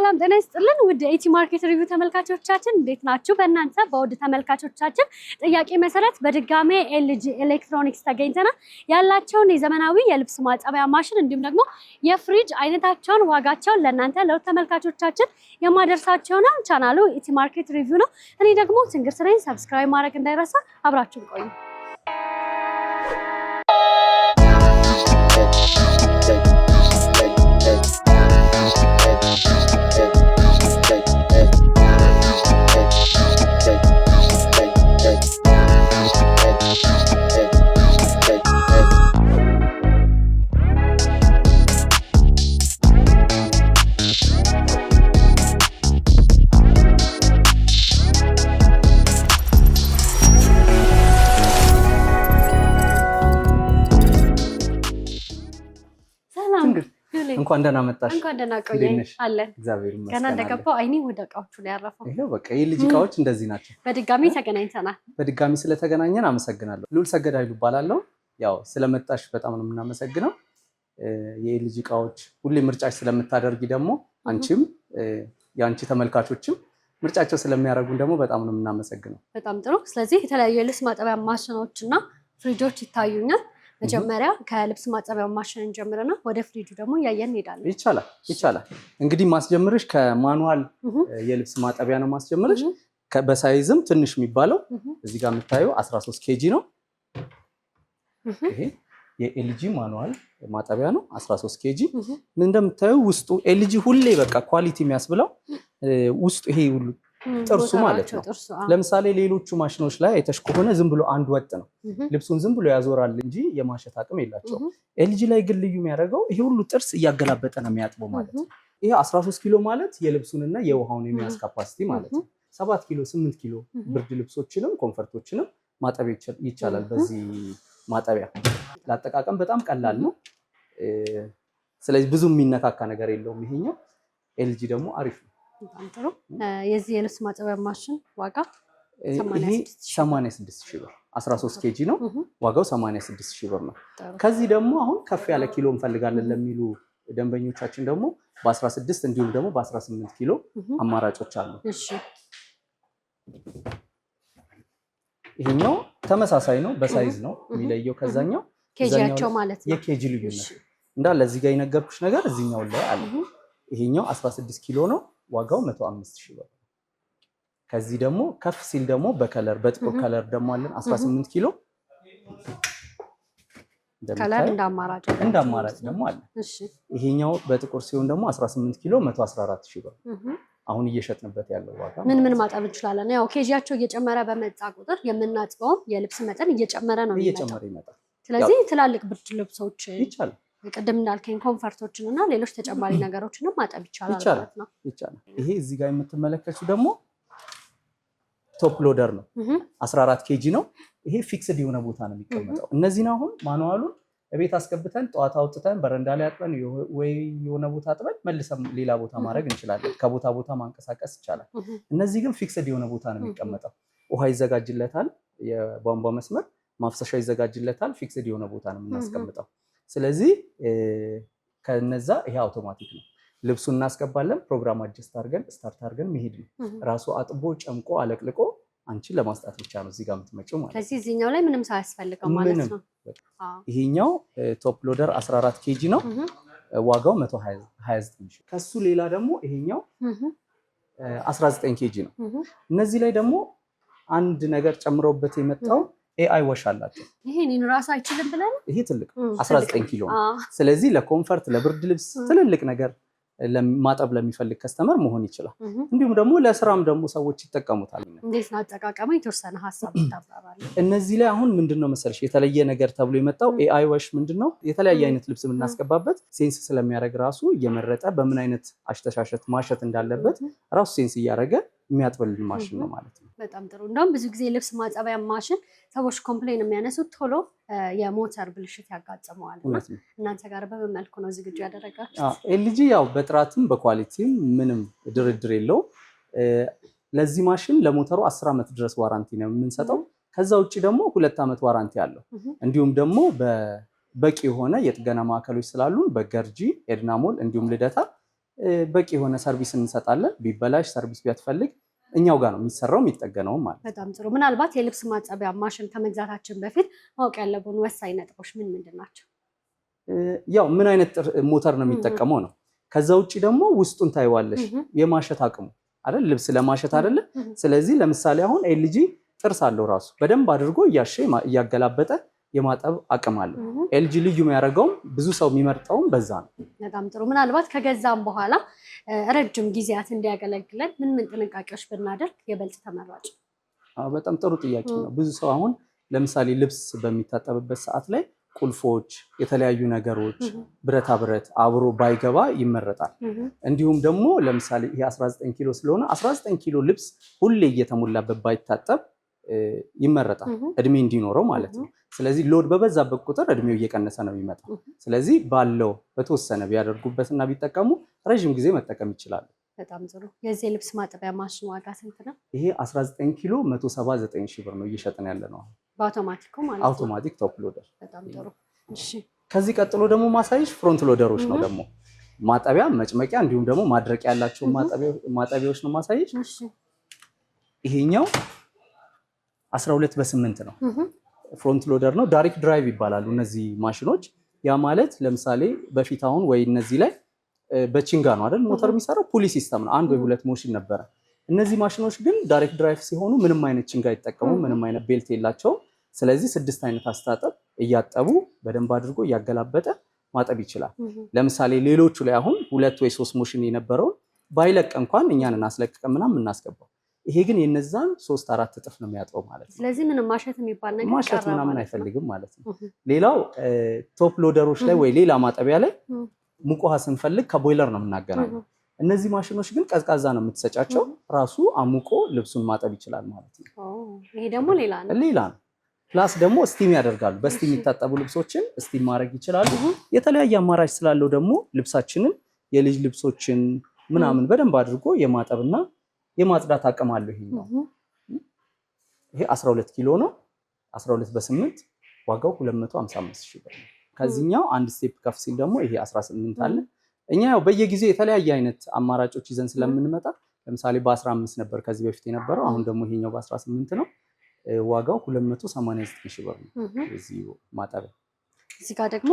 ሰላም ጤና ይስጥልን ውድ ኢቲ ማርኬት ሪቪው ተመልካቾቻችን እንዴት ናችሁ? በእናንተ በውድ ተመልካቾቻችን ጥያቄ መሰረት በድጋሜ ኤልጂ ኤሌክትሮኒክስ ተገኝተናል። ያላቸውን የዘመናዊ የልብስ ማጠቢያ ማሽን እንዲሁም ደግሞ የፍሪጅ አይነታቸውን ዋጋቸውን ለእናንተ ለውድ ተመልካቾቻችን የማደርሳቸው ነው። ቻናሉ ኢቲ ማርኬት ሪቪው ነው። እኔ ደግሞ ትንግርት ነኝ። ሰብስክራይብ ማድረግ እንዳይረሳ፣ አብራችሁን ቆዩ። እንኳን ደህና መጣሽ። እንኳን ደህና ቆየኝ አለ። እግዚአብሔር ይመስገን። ገና እንደገባው አይኔ ወደ እቃዎቹ ላይ ያረፈው። ይሄው በቃ የልጅ እቃዎች እንደዚህ ናቸው። በድጋሚ ተገናኝተናል። በድጋሚ ስለተገናኘን አመሰግናለሁ። ሉል ሰገድ ኃይሉ እባላለሁ። ያው ስለመጣሽ በጣም ነው የምናመሰግነው። የልጅ እቃዎች ሁሌ ምርጫሽ ስለምታደርጊ ደግሞ አንቺም የአንቺ ተመልካቾችም ምርጫቸው ስለሚያደርጉን ደግሞ በጣም ነው የምናመሰግነው። በጣም ጥሩ። ስለዚህ የተለያዩ የልብስ ማጠቢያ ማሽኖችና ፍሪጆች ይታዩኛል። መጀመሪያ ከልብስ ማጠቢያው ማሽን ጀምረና ወደ ፍሪጁ ደግሞ ያየን እንሄዳለን። ይቻላል። እንግዲህ ማስጀምርሽ ከማኑዋል የልብስ ማጠቢያ ነው ማስጀምርሽ። በሳይዝም ትንሽ የሚባለው እዚህ ጋር የምታየው 13 ኬጂ ነው። ይሄ የኤልጂ ማኑዋል ማጠቢያ ነው 13 ኬጂ። ምን እንደምታየው ውስጡ ኤልጂ ሁሌ በቃ ኳሊቲ የሚያስብለው ውስጡ ይሄ ሁሉ ጥርሱ ማለት ነው። ለምሳሌ ሌሎቹ ማሽኖች ላይ አይተሽ ከሆነ ዝም ብሎ አንድ ወጥ ነው፣ ልብሱን ዝም ብሎ ያዞራል እንጂ የማሸት አቅም የላቸውም። ኤልጂ ላይ ግን ልዩ የሚያደርገው ይሄ ሁሉ ጥርስ እያገላበጠ ነው የሚያጥበው ማለት ነው። ይሄ 13 ኪሎ ማለት የልብሱንና የውሃውን የሚያዝ ካፓሲቲ ማለት ነው። 7 ኪሎ 8 ኪሎ ብርድ ልብሶችንም ኮንፈርቶችንም ማጠብ ይቻላል በዚህ ማጠቢያ። ለአጠቃቀም በጣም ቀላል ነው። ስለዚህ ብዙ የሚነካካ ነገር የለውም። ይሄኛው ኤልጂ ደግሞ አሪፍ ነው። በጣም ጥሩ። የዚህ የልብስ ማጠቢያ ማሽን ዋጋ 86,000 ብር 13 ኬጂ ነው ዋጋው 86,000 ብር ነው። ከዚህ ደግሞ አሁን ከፍ ያለ ኪሎ እንፈልጋለን ለሚሉ ደንበኞቻችን ደግሞ በ16 እንዲሁም ደግሞ በ18 ኪሎ አማራጮች አሉ። እሺ፣ ይሄኛው ተመሳሳይ ነው፣ በሳይዝ ነው የሚለየው ከዛኛው ኬጂያቸው ማለት ነው። የኬጂ ልዩነት እንዳለ እዚህ ጋር የነገርኩሽ ነገር እዚህኛው ላይ አለ። ይሄኛው 16 ኪሎ ነው ዋጋው 105,000 ብር። ከዚህ ደግሞ ከፍ ሲል ደግሞ በከለር በጥቁር ከለር ደግሞ አለን 18 ኪሎ ከለር እንደ አማራጭ ደግሞ አለ። እሺ፣ ይሄኛው በጥቁር ሲሆን ደግሞ 18 ኪሎ 114,000 ብር አሁን እየሸጥንበት ያለው ዋጋ። ምን ማጠብ እንችላለን? ያው ኬጂያቸው እየጨመረ በመጣ ቁጥር የምናጥበው የልብስ መጠን እየጨመረ ነው ይመጣል። ስለዚህ ትላልቅ ብርድ ልብሶች ይቻላል፣ ቅድም እንዳልከኝ ኮንፈርቶችን እና ሌሎች ተጨማሪ ነገሮችንም ማጠብ ይቻላል ማለት ነው። ይሄ እዚህ ጋር የምትመለከቱት ደግሞ ቶፕ ሎደር ነው 14 ኬጂ ነው። ይሄ ፊክስድ የሆነ ቦታ ነው የሚቀመጠው። እነዚህን አሁን ማኑዋሉን ቤት አስገብተን ጠዋት አውጥተን በረንዳ ላይ አጥበን ወይ የሆነ ቦታ አጥበን መልሰን ሌላ ቦታ ማድረግ እንችላለን። ከቦታ ቦታ ማንቀሳቀስ ይቻላል። እነዚህ ግን ፊክስድ የሆነ ቦታ ነው የሚቀመጠው። ውሃ ይዘጋጅለታል፣ የቧንቧ መስመር ማፍሰሻ ይዘጋጅለታል። ፊክስድ የሆነ ቦታ ነው የምናስቀምጠው። ስለዚህ ከነዛ ይሄ አውቶማቲክ ነው። ልብሱን እናስገባለን፣ ፕሮግራም አጀስት አድርገን ስታርት አድርገን መሄድ ነው። ራሱ አጥቦ ጨምቆ አለቅልቆ አንቺን ለማስጣት ብቻ ነው እዚህ ጋር የምትመጪው ማለት ነው። ስለዚህ እዚህኛው ላይ ምንም ሳያስፈልገው ማለት ነው። ይሄኛው ቶፕ ሎደር 14 ኬጂ ነው ዋጋው 129,000። ከሱ ሌላ ደግሞ ይሄኛው 19 ኬጂ ነው። እነዚህ ላይ ደግሞ አንድ ነገር ጨምረውበት የመጣው ኤአይ ዋሽ አላቸው። ይሄን ራስ አይችልም ብለን ይሄ ትልቅ 19 ኪሎ ነው። ስለዚህ ለኮንፈርት ለብርድ ልብስ ትልልቅ ነገር ማጠብ ለሚፈልግ ከስተመር መሆን ይችላል። እንዲሁም ደግሞ ለስራም ደግሞ ሰዎች ይጠቀሙታል። እንዴት ነው አጠቃቀሙ? የተወሰነ ሀሳብ ታብራራለህ። እነዚህ ላይ አሁን ምንድነው መሰለሽ የተለየ ነገር ተብሎ የመጣው ኤአይ ዋሽ ምንድነው የተለያየ አይነት ልብስ የምናስገባበት ሴንስ ስለሚያደርግ ራሱ እየመረጠ በምን አይነት አሽተሻሸት ማሸት እንዳለበት ራሱ ሴንስ እያደረገ የሚያጥብልን ማሽን ነው ማለት ነው። በጣም ጥሩ። እንደውም ብዙ ጊዜ ልብስ ማጠቢያ ማሽን ሰዎች ኮምፕሌን የሚያነሱት ቶሎ የሞተር ብልሽት ያጋጥመዋል። እናንተ ጋር በምን መልኩ ነው ዝግጁ ያደረጋችሁት? ኤልጂ ያው በጥራትም በኳሊቲም ምንም ድርድር የለው። ለዚህ ማሽን ለሞተሩ 10 ዓመት ድረስ ዋራንቲ ነው የምንሰጠው። ከዛ ውጪ ደግሞ 2 ዓመት ዋራንቲ አለው። እንዲሁም ደግሞ በቂ የሆነ የጥገና ማዕከሎች ስላሉን በገርጂ ኤድናሞል እንዲሁም ልደታ በቂ የሆነ ሰርቪስ እንሰጣለን። ቢበላሽ ሰርቪስ ቢያስፈልግ እኛው ጋር ነው የሚሰራው የሚጠገነው ማለት ነው። በጣም ጥሩ። ምናልባት የልብስ ማጠቢያ ማሽን ከመግዛታችን በፊት ማወቅ ያለብን ወሳኝ ነጥቦች ምንድን ናቸው? ያው ምን አይነት ሞተር ነው የሚጠቀመው ነው። ከዛ ውጭ ደግሞ ውስጡን ታይዋለሽ የማሸት አቅሙ አይደል? ልብስ ለማሸት አይደለ? ስለዚህ ለምሳሌ አሁን ኤልጂ ጥርስ አለው ራሱ በደንብ አድርጎ እያሸ እያገላበጠ የማጠብ አቅም አለው። ኤልጂ ልዩ የሚያደርገውም ብዙ ሰው የሚመርጠውም በዛ ነው። በጣም ጥሩ። ምናልባት ከገዛም በኋላ ረጅም ጊዜያት እንዲያገለግለን ምን ጥንቃቄዎች ብናደርግ የበልጥ ተመራጭ? በጣም ጥሩ ጥያቄ ነው። ብዙ ሰው አሁን ለምሳሌ ልብስ በሚታጠብበት ሰዓት ላይ ቁልፎች፣ የተለያዩ ነገሮች፣ ብረታ ብረት አብሮ ባይገባ ይመረጣል። እንዲሁም ደግሞ ለምሳሌ ይሄ 19 ኪሎ ስለሆነ 19 ኪሎ ልብስ ሁሌ እየተሞላበት ባይታጠብ ይመረጣል፣ እድሜ እንዲኖረው ማለት ነው። ስለዚህ ሎድ በበዛበት ቁጥር እድሜው እየቀነሰ ነው የሚመጣው። ስለዚህ ባለው በተወሰነ ቢያደርጉበትና ቢጠቀሙ ረዥም ጊዜ መጠቀም ይችላሉ። በጣም ጥሩ። የዚህ ልብስ ማጠቢያ ማሽን ዋጋ ስንት ነው? ይሄ 19 ኪሎ 179 ሺህ ብር ነው እየሸጥን ያለ ነው። በአውቶማቲክ ማለት ነው። አውቶማቲክ ቶፕ ሎደር። በጣም ጥሩ። እሺ፣ ከዚህ ቀጥሎ ደግሞ ማሳይሽ ፍሮንት ሎደሮች ነው። ደግሞ ማጠቢያ መጭመቂያ፣ እንዲሁም ደግሞ ማድረቂያ ያላቸው ማጠቢያዎች ነው ማሳይሽ። እሺ፣ ይሄኛው 12 በ8 ነው። ፍሮንት ሎደር ነው። ዳይሬክት ድራይቭ ይባላሉ እነዚህ ማሽኖች። ያ ማለት ለምሳሌ በፊት አሁን ወይ እነዚህ ላይ በቺንጋ ነው አይደል ሞተር የሚሰራው፣ ፑሊ ሲስተም ነው። አንድ ወይ ሁለት ሞሽን ነበረ። እነዚህ ማሽኖች ግን ዳይሬክት ድራይቭ ሲሆኑ ምንም አይነት ቺንጋ አይጠቀሙም፣ ምንም አይነት ቤልት የላቸውም። ስለዚህ 6 አይነት አስታጠብ እያጠቡ በደንብ አድርጎ እያገላበጠ ማጠብ ይችላል። ለምሳሌ ሌሎቹ ላይ አሁን 2 ወይ 3 ሞሽን የነበረውን ባይለቅ እንኳን እኛን እናስለቅቀን ምናምን እናስገባው። ይሄ ግን የነዛን 3-4 እጥፍ ነው የሚያጥበው ማለት ነው። ስለዚህ ምንም ማሸት የሚባል ነገር ማሸት ምናምን አይፈልግም ማለት ነው። ሌላው ቶፕ ሎደሮች ላይ ወይ ሌላ ማጠቢያ ላይ ሙቅ ውሃ ስንፈልግ ከቦይለር ነው የምናገናኘው። እነዚህ ማሽኖች ግን ቀዝቃዛ ነው የምትሰጫቸው፣ ራሱ አሙቆ ልብሱን ማጠብ ይችላል ማለት ነው። ይሄ ደግሞ ሌላ ነው። ፕላስ ደግሞ ስቲም ያደርጋሉ። በስቲም የሚታጠቡ ልብሶችን ስቲም ማድረግ ይችላሉ። የተለያየ አማራጭ ስላለው ደግሞ ልብሳችንን የልጅ ልብሶችን ምናምን በደንብ አድርጎ የማጠብና የማጽዳት አቅም አለው። ይሄ 12 ኪሎ ነው። 12 በ8 ዋጋው 255 ሺህ ብር ነው። ከዚህኛው አንድ ስቴፕ ከፍ ሲል ደግሞ ይሄ 18 አለ። እኛ ያው በየጊዜው የተለያየ አይነት አማራጮች ይዘን ስለምንመጣ ለምሳሌ በ15 ነበር ከዚህ በፊት የነበረው፣ አሁን ደግሞ ይሄኛው በ18 ነው። ዋጋው 289 ሺህ ብር ነው እዚህ ማጠቢያ። እዚህ ጋር ደግሞ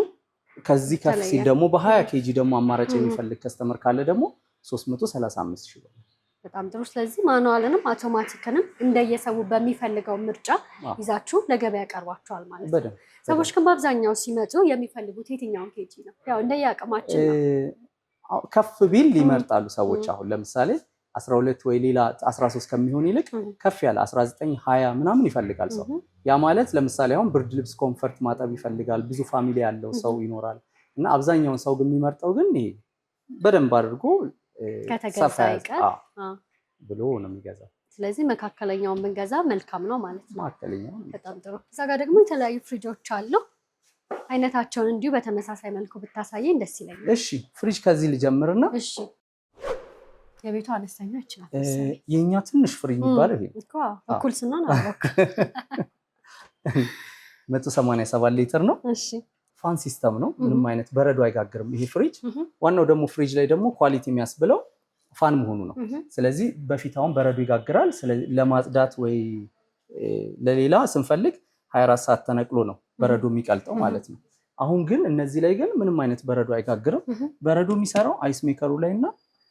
ከዚህ ከፍ ሲል ደግሞ በ20 ኬጂ ደግሞ አማራጭ የሚፈልግ ከስተመር ካለ ደግሞ 335 ሺህ ብር ነው። በጣም ጥሩ። ስለዚህ ማኑዋልንም አውቶማቲክንም እንደየሰው በሚፈልገው ምርጫ ይዛችሁ ለገበያ ቀርባችኋል ማለት ነው። ሰዎች ግን በአብዛኛው ሲመጡ የሚፈልጉት የትኛውን ኬጂ ነው? ያው እንደየአቅማችን ነው። ከፍ ቢል ይመርጣሉ ሰዎች። አሁን ለምሳሌ 12 ወይ ሌላ 13 ከሚሆን ይልቅ ከፍ ያለ 19 20 ምናምን ይፈልጋል ሰው። ያ ማለት ለምሳሌ አሁን ብርድ ልብስ ኮምፈርት ማጠብ ይፈልጋል፣ ብዙ ፋሚሊ ያለው ሰው ይኖራል እና አብዛኛውን ሰው ግን የሚመርጠው ግን ይሄ በደንብ አድርጎ ከተገዛ ይቀር ብሎ ነው የሚገዛው። ስለዚህ መካከለኛውን ብንገዛ መልካም ነው ማለት ነው። መካከለኛው በጣም ጥሩ። እዛ ጋር ደግሞ የተለያዩ ፍሪጆች አሉ። አይነታቸውን እንዲሁ በተመሳሳይ መልኩ ብታሳየኝ ደስ ይለኛል። እሺ፣ ፍሪጅ ከዚህ ልጀምርና እሺ። የቤቱ አነስተኛ ይችላል። የኛ ትንሽ ፍሪጅ የሚባለው ይሄ እኮ እኩል ስናን አወቅ 187 ሊትር ነው። እሺ። ፋን ሲስተም ነው። ምንም አይነት በረዶ አይጋግርም ይሄ ፍሪጅ። ዋናው ደግሞ ፍሪጅ ላይ ደግሞ ኳሊቲ የሚያስብለው ፋን መሆኑ ነው። ስለዚህ በፊት አሁን በረዶ ይጋግራል። ለማጽዳት ወይ ለሌላ ስንፈልግ 24 ሰዓት ተነቅሎ ነው በረዶ የሚቀልጠው ማለት ነው። አሁን ግን እነዚህ ላይ ግን ምንም አይነት በረዶ አይጋግርም። በረዶ የሚሰራው አይስ ሜከሩ ላይ እና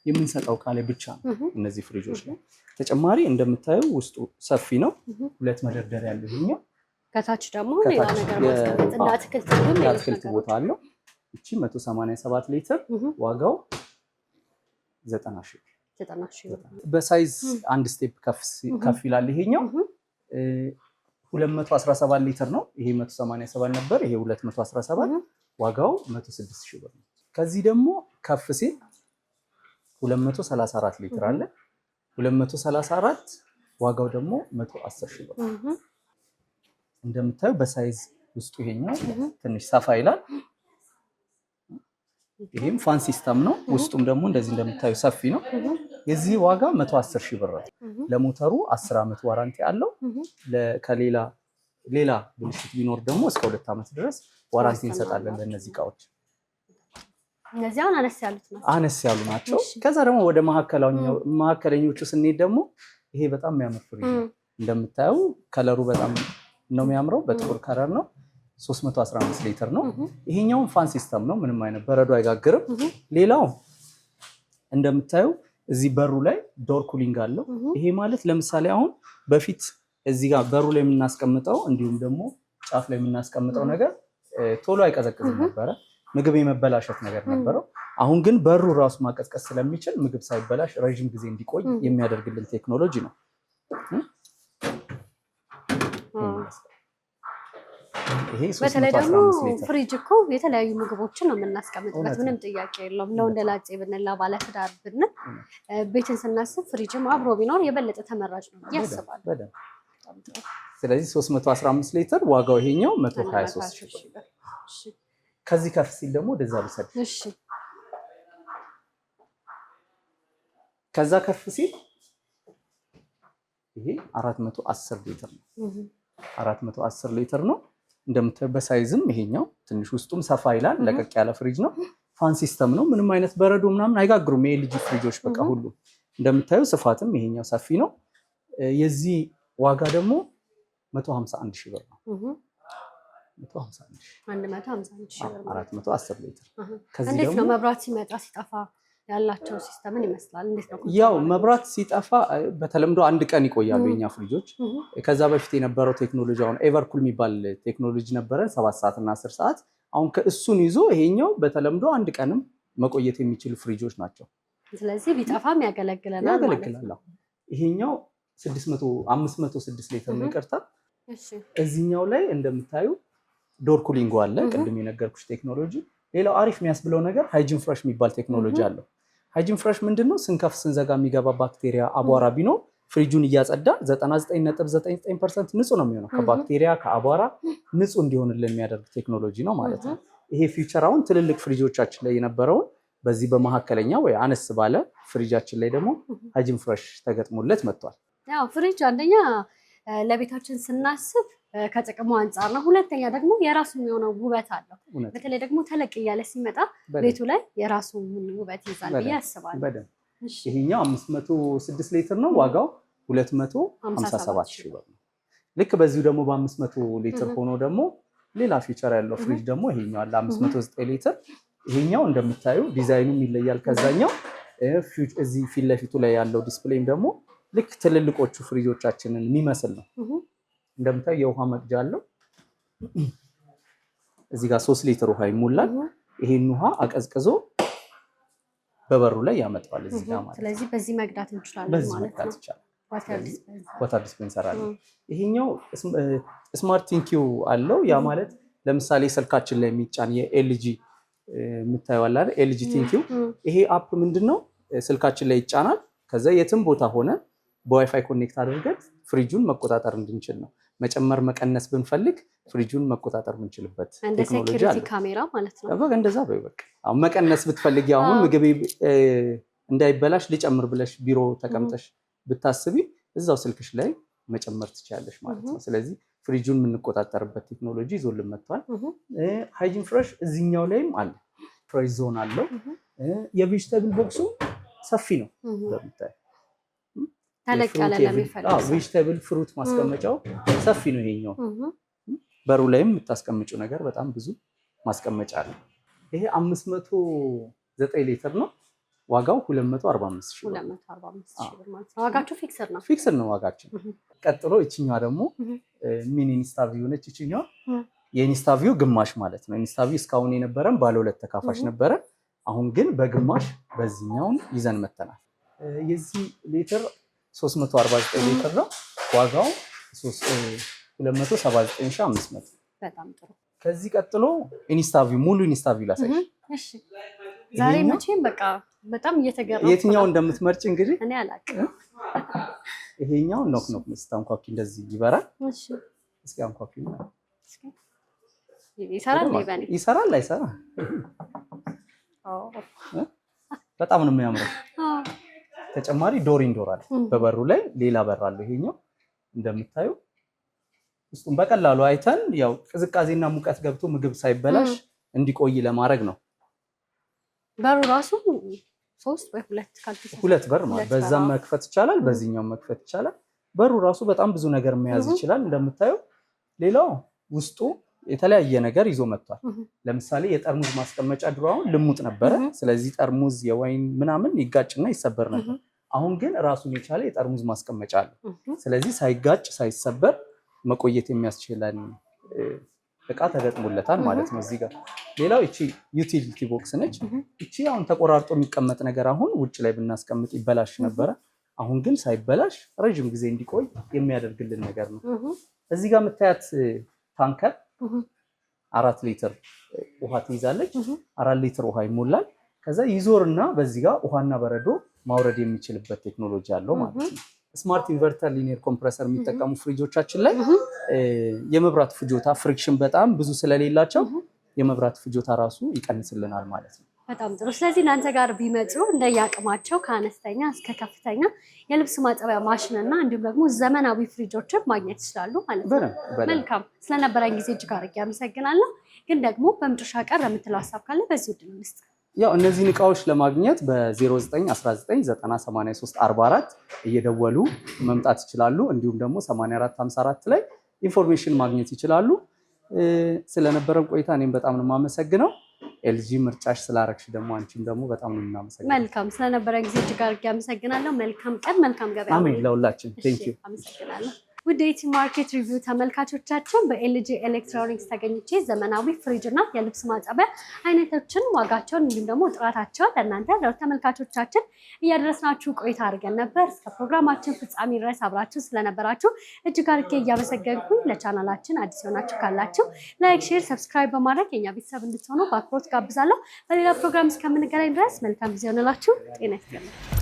የምንሰጠው እቃ ላይ ብቻ ነው። እነዚህ ፍሪጆች ላይ ተጨማሪ እንደምታየው ውስጡ ሰፊ ነው። 2 መደርደሪያ ያለው ይሄኛው። ከታች ደግሞ ሌላ ነገር ማስቀመጥ እንደ አትክልት ቦታ አለው። እቺ 187 ሊትር ዋጋው 90 ሺህ። በሳይዝ አንድ ስቴፕ ከፍ ይላል። ይሄኛው 217 ሊትር ነው። ይሄ 187 ነበር። ይሄ 217 ዋጋው 106 ሺህ ብር ነው። ከዚህ ደግሞ ከፍ ሲል 234 ሊትር አለ። 234 ዋጋው ደግሞ 110 ሺህ ብር ነው። እንደምታዩ በሳይዝ ውስጡ ይሄኛው ትንሽ ሰፋ ይላል። ይሄም ፋን ሲስተም ነው። ውስጡም ደግሞ እንደዚህ እንደምታዩ ሰፊ ነው። የዚህ ዋጋ 110 ሺህ ብር ነው። ለሞተሩ 10 ዓመት ዋራንቲ አለው። ሌላ ብልሽት ቢኖር ደግሞ እስከ 2 ዓመት ድረስ ዋራንቲ እንሰጣለን ለእነዚህ እቃዎች። እነዚህ አሁን አነስ ያሉ ናቸው። ከዛ ደግሞ ወደ መካከለኞቹ ስንሄድ ደግሞ ይሄ በጣም የሚያምር ፍሪጅ ነው። እንደምታየው ከለሩ በጣም ነው የሚያምረው። በጥቁር ከለር ነው። 315 ሊትር ነው። ይሄኛው ፋን ሲስተም ነው። ምንም አይነት በረዶ አይጋግርም። ሌላው እንደምታየው እዚህ በሩ ላይ ዶር ኩሊንግ አለው። ይሄ ማለት ለምሳሌ አሁን በፊት እዚህ ጋር በሩ ላይ የምናስቀምጠው እንዲሁም ደግሞ ጫፍ ላይ የምናስቀምጠው ነገር ቶሎ አይቀዘቅዝም ነበረ። ምግብ የመበላሸት ነገር ነበረው። አሁን ግን በሩ ራሱ ማቀዝቀዝ ስለሚችል ምግብ ሳይበላሽ ረዥም ጊዜ እንዲቆይ የሚያደርግልን ቴክኖሎጂ ነው። በተለይ ደግሞ ፍሪጅ እኮ የተለያዩ ምግቦችን ነው የምናስቀምጥበት፣ ምንም ጥያቄ የለውም። ለወንደላጤ ብንል ባለትዳር ብንል ቤትን ስናስብ ፍሪጅም አብሮ ቢኖር የበለጠ ተመራጭ ነው ያስባል። ስለዚህ 315 ሊትር ዋጋው ይሄኛው 123 ሺህ ብር። ከዚህ ከፍ ሲል ደግሞ ወደዛ ልሰድ። ከዛ ከፍ ሲል ይሄ 410 ሊትር ነው። 410 ሊትር ነው። እንደምታየው በሳይዝም ይሄኛው ትንሽ ውስጡም ሰፋ ይላል። ለቀቅ ያለ ፍሪጅ ነው። ፋን ሲስተም ነው። ምንም አይነት በረዶ ምናምን አይጋግሩም የኤልጂ ፍሪጆች በቃ ሁሉ። እንደምታየው ስፋትም ይሄኛው ሰፊ ነው። የዚህ ዋጋ ደግሞ 151 ሺህ ብር ነው። 151 ሺህ ብር 410 ሊትር። ከዚህ እንዴት ነው መብራት ሲመጣ ሲጠፋ ያላቸው ሲስተምን ይመስላል? እንዴት ነው? ያው መብራት ሲጠፋ በተለምዶ አንድ ቀን ይቆያሉ የኛ ፍሪጆች። ከዛ በፊት የነበረው ቴክኖሎጂ አሁን ኤቨርኩል የሚባል ቴክኖሎጂ ነበረ 7 ሰዓት እና 10 ሰዓት። አሁን እሱን ይዞ ይሄኛው በተለምዶ አንድ ቀንም መቆየት የሚችሉ ፍሪጆች ናቸው። ስለዚህ ቢጠፋም ያገለግለናል ማለት ነው። ይሄኛው 506 ሊትር ነው። ይቅርታ እዚህኛው ላይ እንደምታዩ ዶር ኩሊንግ አለ፣ ቅድም የነገርኩሽ ቴክኖሎጂ። ሌላው አሪፍ የሚያስብለው ነገር ሃይጂን ፍሬሽ የሚባል ቴክኖሎጂ አለው። ሃይጂን ፍሬሽ ምንድነው? ስንከፍ ስንዘጋ የሚገባ ባክቴሪያ አቧራ ቢኖር ፍሪጁን እያጸዳ 99.99% ንጹህ ነው የሚሆነው። ከባክቴሪያ ከአቧራ ንጹህ እንዲሆንልን የሚያደርግ ቴክኖሎጂ ነው ማለት ነው። ይሄ ፊውቸር አሁን ትልልቅ ፍሪጆቻችን ላይ የነበረውን በዚህ በመካከለኛ ወይ አነስ ባለ ፍሪጃችን ላይ ደግሞ ሃይጂን ፍሬሽ ተገጥሞለት መጥቷል። ያው ፍሪጅ አንደኛ ለቤታችን ስናስብ ከጥቅሙ አንጻር ነው። ሁለተኛ ደግሞ የራሱ የሆነው ውበት አለው። በተለይ ደግሞ ተለቅ እያለ ሲመጣ ቤቱ ላይ የራሱ ውበት ይዛል ብዬ አስባለሁ። ይሄኛው 506 ሊትር ነው። ዋጋው 257 ሺህ ብር ነው። ልክ በዚሁ ደግሞ በ500 ሊትር ሆኖ ደግሞ ሌላ ፊቸር ያለው ፍሪጅ ደግሞ ይሄኛው አለ 509 ሊትር። ይሄኛው እንደምታዩ ዲዛይኑም ይለያል ከዛኛው። እዚህ ፊት ለፊቱ ላይ ያለው ዲስፕሌይም ደግሞ ልክ ትልልቆቹ ፍሪጆቻችንን የሚመስል ነው። እንደምታዩ የውሃ መቅጃ አለው። እዚህ ጋር 3 ሊትር ውሃ ይሞላል። ይሄን ውሃ አቀዝቅዞ በበሩ ላይ ያመጣዋል እዚህ ጋር ማለት ነው። ስለዚህ በዚህ መቅዳት እንችላለን ማለት ነው። ዋተር ዲስፔንሰር አለ። ይሄኛው ስማርት ቲንኪው አለው። ያ ማለት ለምሳሌ ስልካችን ላይ የሚጫን የኤልጂ የምታየው አለ አይደል? ኤልጂ ቲንኪው። ይሄ አፕ ምንድነው? ስልካችን ላይ ይጫናል። ከዛ የትም ቦታ ሆነ በዋይፋይ ኮኔክት አድርገን ፍሪጁን መቆጣጠር እንድንችል ነው። መጨመር መቀነስ ብንፈልግ ፍሪጁን መቆጣጠር የምንችልበት ቴክኖሎጂ አለ። ካሜራ ማለት ነው። በቃ እንደዛ በቃ አሁን መቀነስ ብትፈልጊ አሁን ምግብ እንዳይበላሽ ልጨምር ብለሽ ቢሮ ተቀምጠሽ ብታስቢ እዛው ስልክሽ ላይ መጨመር ትችያለሽ ማለት ነው። ስለዚህ ፍሪጁን የምንቆጣጠርበት ቴክኖሎጂ ይዞልን መጥቷል። ሃይጂን ፍሬሽ እዚህኛው ላይም አለ። ፍሬሽ ዞን አለው። የቬጅተብል ቦክሱ ሰፊ ነው እንደምታይ። ተለቅ ያለ ለሚፈልግ ቬጅተብል ፍሩት ማስቀመጫው ሰፊ ነው ይሄኛው። በሩ ላይም የምታስቀምጪው ነገር በጣም ብዙ ማስቀመጫ አለ። ይሄ 509 ሊትር ነው። ዋጋው 245 ሺህ ብር ማለት ነው። ዋጋቸው ፊክስድ ነው ዋጋቸው። ቀጥሎ እቺኛዋ ደግሞ ሚኒ ኢንስታቪው ነች። እቺኛዋ የኢንስታቪው ግማሽ ማለት ነው። ኢንስታቪው እስካሁን የነበረን ባለ 2 ተካፋሽ ነበረ። አሁን ግን በግማሽ በዚህኛውን ይዘን መተናል። የዚህ ሊትር 349 ሊትር ነው። ዋጋው 279500። በጣም ጥሩ። ከዚህ ቀጥሎ ኢንስታቪው ሙሉ ኢንስታቪው ላሳይሽ። እሺ ዛሬ መቼም በቃ በጣም እየተገረምኩ ነው። የትኛው እንደምትመርጭ እንግዲህ እኔ አላውቅም። ይሄኛው ኖክ ስታንኳኪ እንደዚህ ይበራል። እሺ እስኪ አንኳኪ። ይሰራል አይሰራ? በጣም ነው የሚያምረው። ተጨማሪ ዶር ኢንዶር አለ በበሩ ላይ ሌላ በር አለው። ይሄኛው እንደምታዩ ውስጡን በቀላሉ አይተን ያው ቅዝቃዜና ሙቀት ገብቶ ምግብ ሳይበላሽ እንዲቆይ ለማድረግ ነው። በሩ ራሱ 3 ወይ 2 ካልተሳሳትኩ 2 በር ማለት በዛም መክፈት ይቻላል፣ በዚህኛው መክፈት ይቻላል። በሩ ራሱ በጣም ብዙ ነገር መያዝ ይችላል እንደምታየው። ሌላው ውስጡ የተለያየ ነገር ይዞ መጥቷል። ለምሳሌ የጠርሙዝ ማስቀመጫ ድሮ አሁን ልሙጥ ነበረ። ስለዚህ ጠርሙዝ የዋይን ምናምን ይጋጭና ይሰበር ነበር። አሁን ግን ራሱን የቻለ የጠርሙዝ ማስቀመጫ አለ። ስለዚህ ሳይጋጭ ሳይሰበር መቆየት የሚያስችለን እቃ ተገጥሞለታል ማለት ነው እዚህ ጋር። ሌላው እቺ ዩቲሊቲ ቦክስ ነች። እቺ አሁን ተቆራርጦ የሚቀመጥ ነገር አሁን ውጭ ላይ ብናስቀምጥ ይበላሽ ነበረ። አሁን ግን ሳይበላሽ ረጅም ጊዜ እንዲቆይ የሚያደርግልን ነገር ነው። እዚህ ጋር የምታያት ታንከር 4 ሊትር ውሃ ትይዛለች። 4 ሊትር ውሃ ይሞላል። ከዛ ይዞርና በዚህ ጋር ውሃና በረዶ ማውረድ የሚችልበት ቴክኖሎጂ አለው ማለት ነው። ስማርት ኢንቨርተር ሊኒየር ኮምፕረሰር የሚጠቀሙ ፍሪጆቻችን ላይ የመብራት ፍጆታ ፍሪክሽን በጣም ብዙ ስለሌላቸው የመብራት ፍጆታ ራሱ ይቀንስልናል ማለት ነው። በጣም ጥሩ። ስለዚህ እናንተ ጋር ቢመጡ እንደየአቅማቸው ከአነስተኛ እስከ ከፍተኛ የልብስ ማጠቢያ ማሽን እና እንዲሁም ደግሞ ዘመናዊ ፍሪጆችን ማግኘት ይችላሉ ማለት ነው። መልካም። ስለነበረኝ ጊዜ እጅግ አድርጌ አመሰግናለሁ። ግን ደግሞ በመጨረሻ ቀር የምትለው ሀሳብ ካለ በዚህ ዕድል ውስጥ ያው እነዚህን እቃዎች ለማግኘት በ0919934344 እየደወሉ መምጣት ይችላሉ። እንዲሁም ደግሞ 8454 ላይ ኢንፎርሜሽን ማግኘት ይችላሉ። ስለነበረን ቆይታ እኔም በጣም ነው የማመሰግነው። ኤልጂ ምርጫሽ ስላረግሽ ደግሞ አንቺም ደግሞ በጣም ነው የምናመሰግነው። መልካም። ስለነበረን ጊዜ እጅግ አድርጌ አመሰግናለሁ። መልካም ቀን፣ መልካም ገበያ። አሜን ለሁላችን። ቴንክ ዩ። አመሰግናለሁ። ውድ የኢቲ ማርኬት ሪቪው ተመልካቾቻችን በኤልጂ ኤሌክትሮኒክስ ተገኝቼ ዘመናዊ ፍሪጅ እና የልብስ ማጠቢያ አይነቶችን ዋጋቸውን እንዲሁም ደግሞ ጥራታቸውን ለእናንተ ለተመልካቾቻችን እያደረስናችሁ ቆይታ አድርገን ነበር። እስከ ፕሮግራማችን ፍጻሜ ድረስ አብራችሁ ስለነበራችሁ እጅግ አድርጌ እያመሰገንኩኝ ለቻናላችን አዲስ የሆናችሁ ካላችሁ ላይክ፣ ሼር፣ ሰብስክራይብ በማድረግ የኛ ቤተሰብ እንድትሆኑ በአክብሮት ጋብዛለሁ። በሌላ ፕሮግራም እስከምንገናኝ ድረስ መልካም ጊዜ ሆነላችሁ። ጤና ይስጥልኝ።